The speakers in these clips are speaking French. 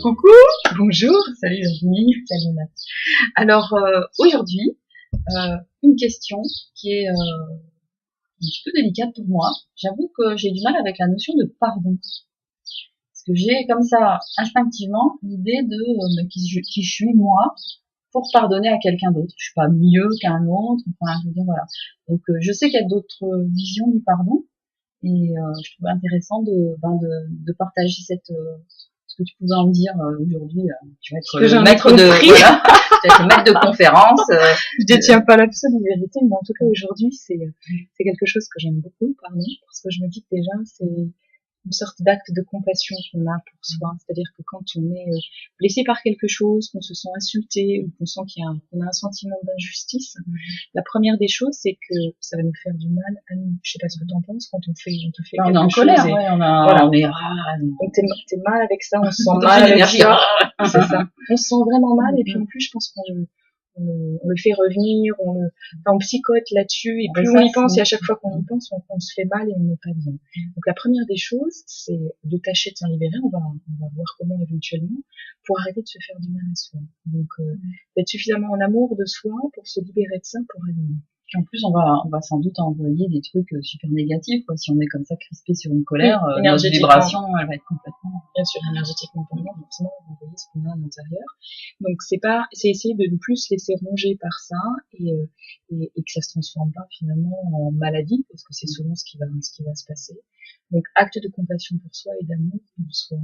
Coucou, bonjour, salut Virginie, salut Nat. Alors aujourd'hui, une question qui est un petit peu délicate pour moi. J'avoue que j'ai du mal avec la notion de pardon. Parce que j'ai comme ça instinctivement l'idée de qui je suis moi pour pardonner à quelqu'un d'autre. Je suis pas mieux qu'un autre, enfin je veux dire voilà. Donc je sais qu'il y a d'autres visions du pardon et je trouve intéressant de partager ce que tu pouvais en dire aujourd'hui. Tu vas être le maître de voilà, tu vas être le maître de conférence. Je détiens pas l'absolue vérité, mais en tout cas aujourd'hui c'est quelque chose que j'aime beaucoup, pardon, parce que je me dis que déjà c'est une sorte d'acte de compassion qu'on a pour soi. C'est-à-dire que quand on est blessé par quelque chose, qu'on se sent insulté, ou qu'on sent qu'on a un sentiment d'injustice, la première des choses, c'est que ça va nous faire du mal à nous. Je sais pas ce que t'en penses quand on te fait quelque chose. On est en colère, ouais, voilà. On est, donc t'es mal avec ça, on se sent mal avec ça. C'est ça. On se sent vraiment mal, et puis en plus, je pense on le fait revenir, on psychote là-dessus, et plus on y pense, et à chaque fois qu'on y pense, on se fait mal et on n'est pas bien. Donc la première des choses, c'est de tâcher de s'en libérer. On va voir comment éventuellement, pour arrêter de se faire du mal à soi. Donc d'être suffisamment en amour de soi pour se libérer de ça, pour aller mieux. Et en plus, on va sans doute envoyer des trucs super négatifs, quoi. Si on est comme ça crispé sur une colère, notre vibration, elle va être complètement. Bien sûr, énergétiquement parlant, forcément, on va envoyer ce qu'on a à l'intérieur. Donc c'est essayer de ne plus se laisser ronger par ça et que ça se transforme pas finalement en maladie, parce que c'est souvent ce qui va se passer. Donc acte de compassion pour soi et d'amour pour soi.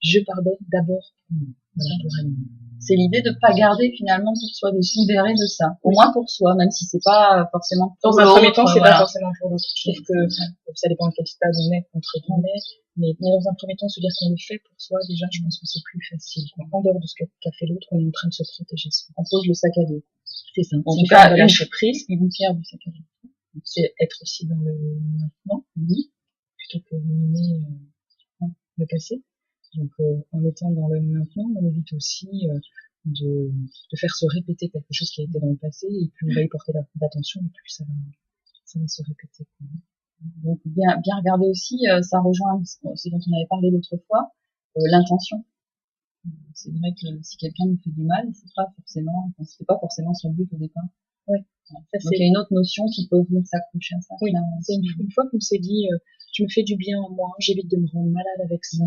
Je pardonne d'abord pour moi. Voilà, pour aller mieux. C'est l'idée de pas garder finalement pour soi, de se libérer de ça. Au moins pour soi, même si c'est pas forcément pour l'autre. Dans un premier temps, c'est pas forcément pour l'autre. Je trouve que ça dépend de quel stade on est, entre guillemets. Mais dans un premier temps, se dire qu'on le fait pour soi, déjà, je pense que c'est plus facile. En dehors de ce qu'a fait l'autre, on est en train de se protéger soi. On pose le sac à dos. C'est ça. En tout cas, lâcher prise, une pierre du sac à dos. C'est être aussi dans le maintenant, plutôt que ruminer le passé. Donc, en étant dans le maintenant, on évite aussi de faire se répéter quelque chose qui a été dans le passé, et plus on va y porter l'attention, et plus ça va se répéter. Donc, bien regarder aussi, ça rejoint ce dont on avait parlé l'autre fois, l'intention. C'est vrai que si quelqu'un nous fait du mal, c'est pas forcément son but au départ. Ouais. Donc, il y a une autre notion qui peut venir s'accrocher à ça. Oui, c'est une fois qu'on s'est dit, je me fais du bien à moi, j'évite de me rendre malade avec ça,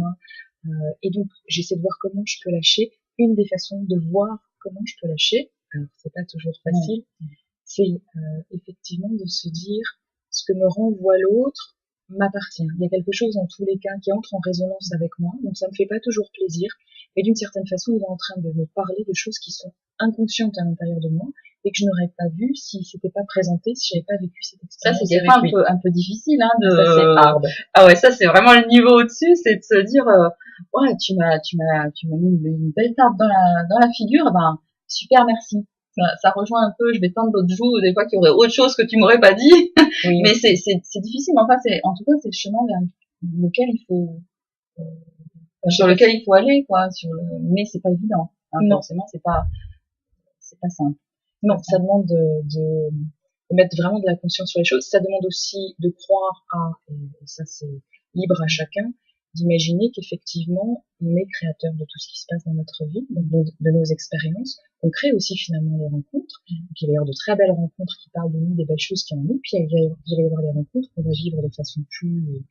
et donc j'essaie de voir comment je peux lâcher. Une des façons de voir comment je peux lâcher, alors c'est pas toujours facile, c'est effectivement de se dire ce que me renvoie l'autre m'appartient. Il y a quelque chose dans tous les cas qui entre en résonance avec moi, donc ça me fait pas toujours plaisir, mais d'une certaine façon il est en train de me parler de choses qui sont inconscientes à l'intérieur de moi et que je n'aurais pas vu si c'était pas présenté, si j'avais pas vécu cette expérience. Ça, c'est des fois un peu difficile, hein, ça c'est hard. Ah ouais, ça c'est vraiment le niveau au-dessus, c'est de se dire, ouais, tu m'as mis une belle tarte dans la figure, ben, super, merci. Ça rejoint un peu, je vais tendre l'autre joue, des fois qu'il y aurait autre chose que tu m'aurais pas dit. Oui. Mais c'est difficile, mais enfin, en tout cas, c'est le chemin vers lequel il faut, sur lequel il faut aller, quoi, mais c'est pas évident. Hein, non. Forcément, c'est pas simple. Non, ça demande de mettre vraiment de la conscience sur les choses. Ça demande aussi de croire et ça c'est libre à chacun, d'imaginer qu'effectivement, on est créateur de tout ce qui se passe dans notre vie, de nos expériences. On crée aussi finalement les rencontres. Donc, il va y avoir de très belles rencontres qui parlent de nous, des belles choses qui en nous, puis il va y avoir des rencontres qu'on va vivre de façon plus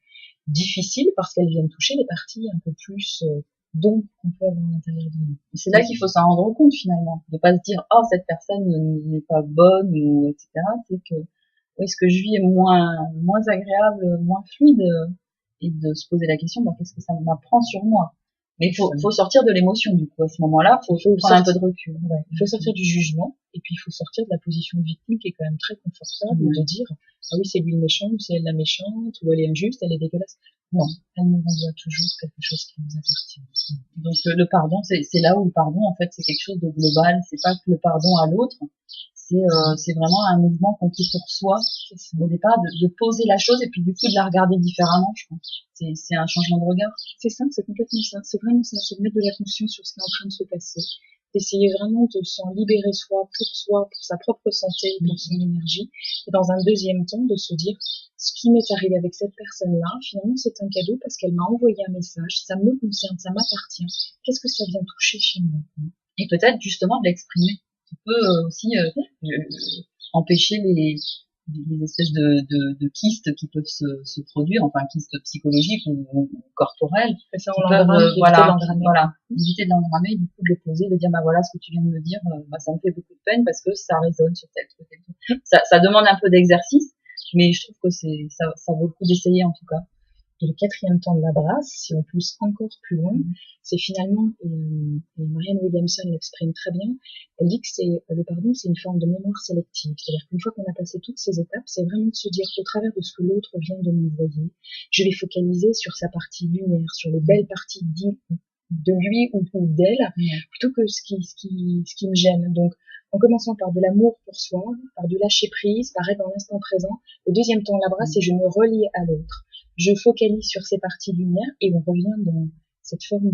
difficile parce qu'elles viennent toucher les parties un peu plus donc qu'on peut avoir à l'intérieur de nous. C'est là qu'il faut s'en rendre compte finalement, de pas se dire oh cette personne n'est pas bonne ou etc. C'est que oui, ce que je vis est moins agréable, moins fluide, et de se poser la question qu'est-ce que ça m'apprend sur moi. Mais il faut sortir de l'émotion du coup à ce moment-là, faut prendre un peu de recul. Ouais. Il faut sortir du jugement et puis il faut sortir de la position de victime qui est quand même très confortable de dire ah oui c'est lui le méchant ou c'est elle la méchante ou elle est injuste, elle est dégueulasse. Non, elle nous renvoie toujours quelque chose qui nous appartient. Donc le pardon, c'est là où le pardon en fait c'est quelque chose de global, c'est pas que le pardon à l'autre, c'est vraiment un mouvement qu'on fait pour soi au départ, de poser la chose et puis du coup de la regarder différemment, je pense. C'est un changement de regard. C'est ça, c'est complètement ça, c'est vraiment ça, c'est de mettre de la conscience sur ce qui est en train de se passer d'essayer vraiment de s'en libérer soi, pour sa propre santé, pour son énergie. Et dans un deuxième temps, de se dire, ce qui m'est arrivé avec cette personne-là, finalement, c'est un cadeau parce qu'elle m'a envoyé un message, ça me concerne, ça m'appartient. Qu'est-ce que ça vient toucher chez moi? Et peut-être justement de l'exprimer. Tu peux aussi empêcher les espèces de kystes qui peuvent se produire, enfin kystes psychologiques ou corporels. Ça, on l'engrame, voilà, éviter de l'engrammer, du coup de le poser, de dire bah voilà ce que tu viens de me dire, ça me fait beaucoup de peine parce que ça résonne sur tel truc. Ça demande un peu d'exercice, mais je trouve que ça vaut le coup d'essayer en tout cas. Et le quatrième temps de la brasse, si on pousse encore plus loin, c'est finalement, et Marianne Williamson l'exprime très bien, elle dit que le pardon, c'est une forme de mémoire sélective. C'est-à-dire qu'une fois qu'on a passé toutes ces étapes, c'est vraiment de se dire, au travers de ce que l'autre vient de m'envoyer, je vais focaliser sur sa partie lumière, sur les belles parties de lui ou d'elle, plutôt que ce qui me gêne. Donc, en commençant par de l'amour pour soi, par du lâcher prise, par être dans l'instant présent. Le deuxième temps de la brasse, c'est je me relie à l'autre. Je focalise sur ces parties lumière et on revient dans cette forme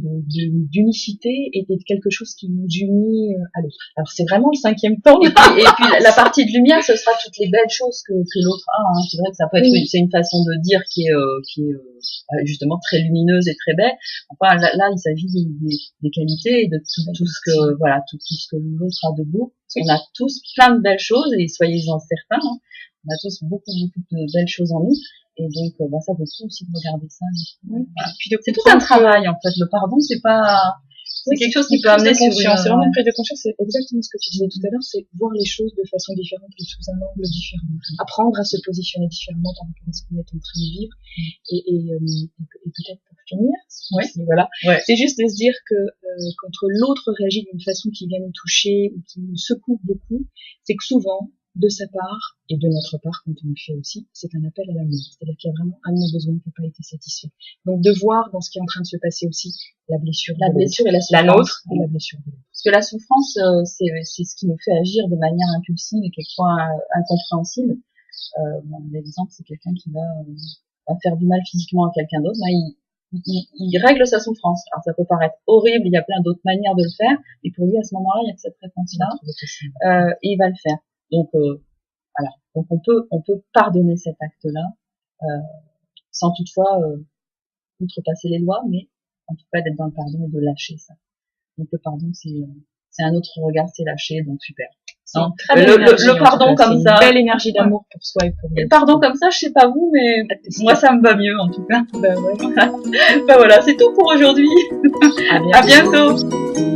d'unicité et de quelque chose qui nous unit à l'autre. Alors c'est vraiment le cinquième temps. Et puis la partie de lumière, ce sera toutes les belles choses que l'autre a. Hein. C'est vrai que ça peut être, c'est une façon de dire qui est justement très lumineuse et très belle. Enfin là il s'agit des qualités et de tout ce que voilà tout ce que l'autre a de beau. On a tous plein de belles choses et soyez-en certains. Hein. On a tous beaucoup de belles choses en nous. Et donc, ça vaut le coup aussi de regarder ça. Oui. Voilà. C'est tout un travail, en fait. Le pardon, c'est quelque chose qui peut amener sur C'est vraiment une prise de conscience. C'est exactement ce que tu disais tout à l'heure. C'est voir les choses de façon différente et sous un angle différent. Apprendre à se positionner différemment par rapport à ce qu'on est en train de vivre. Et peut-être pour finir, voilà. Ouais. C'est juste de se dire que quand l'autre réagit d'une façon qui vient nous toucher ou qui nous secoue beaucoup, c'est que souvent, de sa part et de notre part, quand on le fait aussi, c'est un appel à l'amour. C'est-à-dire qu'il y a vraiment un de nos besoins qui n'a pas été satisfait. Donc de voir dans ce qui est en train de se passer aussi la blessure et la nôtre et la blessure de l'autre. Parce que la souffrance, c'est ce qui nous fait agir de manière impulsive et quelquefois incompréhensible. L'exemple, c'est quelqu'un qui va faire du mal physiquement à quelqu'un d'autre. Il règle sa souffrance. Alors ça peut paraître horrible, il y a plein d'autres manières de le faire, et pour lui à ce moment-là, il y a que cette réponse-là, et il va le faire. Donc voilà. Donc on peut pardonner cet acte-là sans toutefois outrepasser les lois, mais en tout cas d'être dans le pardon et de lâcher ça. Donc le pardon c'est un autre regard, c'est lâcher, donc super. Non, le pardon comme ça, une belle énergie d'amour pour soi et pour le pardon comme ça, je sais pas vous, mais moi ça me va mieux en tout cas. Ben ouais. Ben voilà, c'est tout pour aujourd'hui. À bientôt.